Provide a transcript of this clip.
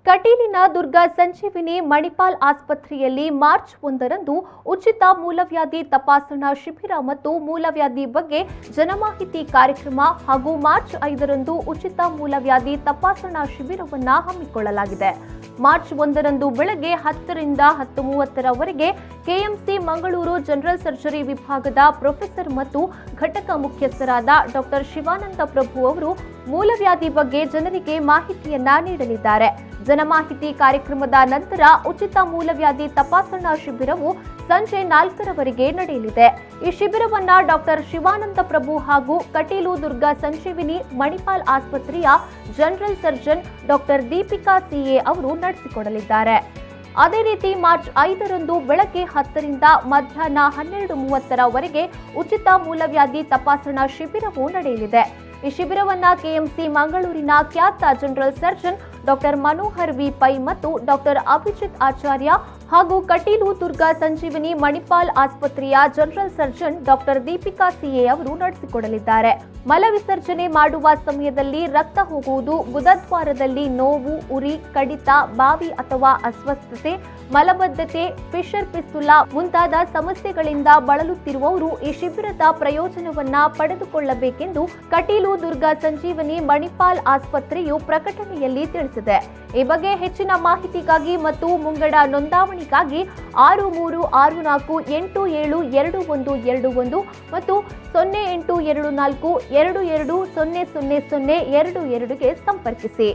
ಕಟೀಲಿನ ದುರ್ಗಾ ಸಂಜೀವಿನಿ ಮಣಿಪಾಲ್ ಆಸ್ಪತ್ರೆಯಲ್ಲಿ ಮಾರ್ಚ್ 1ರಂದು ಉಚಿತ ಮೂಲವ್ಯಾಧಿ ತಪಾಸಣಾ ಶಿಬಿರ ಮತ್ತು ಮೂಲವ್ಯಾಧಿ ಬಗ್ಗೆ ಜನಮಾಹಿತಿ ಕಾರ್ಯಕ್ರಮ ಹಾಗೂ ಮಾರ್ಚ್ 5ರಂದು ಉಚಿತ ಮೂಲವ್ಯಾಧಿ ತಪಾಸಣಾ ಶಿಬಿರವನ್ನು ಹಮ್ಮಿಕೊಳ್ಳಲಾಗಿದೆ. ಮಾರ್ಚ್ 1ರಂದು ಬೆಳಗ್ಗೆ 10 ರಿಂದ 10:30ರವರೆಗೆ ಕೆಎಂಸಿ ಮಂಗಳೂರು ಜನರಲ್ ಸರ್ಜರಿ ವಿಭಾಗದ ಪ್ರೊಫೆಸರ್ ಮತ್ತು ಘಟಕ ಮುಖ್ಯಸ್ಥರಾದ ಡಾಕ್ಟರ್ ಶಿವಾನಂದ ಪ್ರಭು ಅವರು ಮೂಲವ್ಯಾಧಿ ಬಗ್ಗೆ ಜನರಿಗೆ ಮಾಹಿತಿಯನ್ನ ನೀಡಲಿದ್ದಾರೆ. ಜನಮಾಹಿತಿ ಕಾರ್ಯಕ್ರಮದ ನಂತರ ಉಚಿತ ಮೂಲವ್ಯಾಧಿ ತಪಾಸಣಾ ಶಿಬಿರವು ಸಂಜೆ 4ರವರೆಗೆ ನಡೆಯಲಿದೆ. ಈ ಶಿಬಿರವನ್ನ ಡಾಕ್ಟರ್ ಶಿವಾನಂದ ಪ್ರಭು ಹಾಗೂ ಕಟೀಲು ದುರ್ಗಾ ಸಂಜೀವಿನಿ ಮಣಿಪಾಲ್ ಆಸ್ಪತ್ರೆಯ general surgeon doctor Deepika C A ನಡೆಸಿಕೊಡಲಿದ್ದಾರೆ. ಅದೇ ರೀತಿ ಮಾರ್ಚ್ 5ರಂದು ಬೆಳಗ್ಗೆ 10 ರಿಂದ ಮಧ್ಯಾಹ್ನ 12:30ರವರೆಗೆ ಉಚಿತ ಮೂಲವ್ಯಾಧಿ ತಪಾಸಣಾ ಶಿಬಿರವು ನಡೆಯಲಿದೆ. ಈ ಶಿಬಿರವನ್ನ ಕೆಎಂಸಿ ಮಂಗಳೂರಿನ ಖ್ಯಾತ general surgeon doctor Manohar V Pai ಮತ್ತು ಡಾಕ್ಟರ್ ಅಭಿಜಿತ್ ಆಚಾರ್ಯ ಹಾಗೂ ಕಟೀಲು ದುರ್ಗಾ ಸಂಜೀವಿನಿ ಮಣಿಪಾಲ್ ಆಸ್ಪತ್ರೆಯ general surgeon doctor Deepika C A ನಡೆಸಿಕೊಡಲಿದ್ದಾರೆ. ಮಲ ವಿಸರ್ಜನೆ ಮಾಡುವ ಸಮಯದಲ್ಲಿ ರಕ್ತ ಹೋಗುವುದು, ಗುದದ್ವಾರದಲ್ಲಿ ನೋವು, ಉರಿ, ಕಡಿತ, ಬಾವಿ ಅಥವಾ ಅಸ್ವಸ್ಥತೆ, ಮಲಬದ್ಧತೆ, ಫಿಶರ್ ಪಿಸ್ತುಲಾ ಮುಂತಾದ ಸಮಸ್ಯೆಗಳಿಂದ ಬಳಲುತ್ತಿರುವವರು ಈ ಶಿಬಿರದ ಪ್ರಯೋಜನವನ್ನ ಪಡೆದುಕೊಳ್ಳಬೇಕೆಂದು ಕಟೀಲು ದುರ್ಗಾ ಸಂಜೀವಿನಿ ಮಣಿಪಾಲ್ ಆಸ್ಪತ್ರೆಯು ಪ್ರಕಟಣೆಯಲ್ಲಿ ತಿಳಿಸಿದೆ. ಈ ಬಗ್ಗೆ ಹೆಚ್ಚಿನ ಮಾಹಿತಿಗಾಗಿ ಮತ್ತು ಮುಂಗಡ ನೋಂದಾವಣಿಗಾಗಿ 6364872121 ಮತ್ತು 082422000022ಗೆ ಸಂಪರ್ಕಿಸಿ.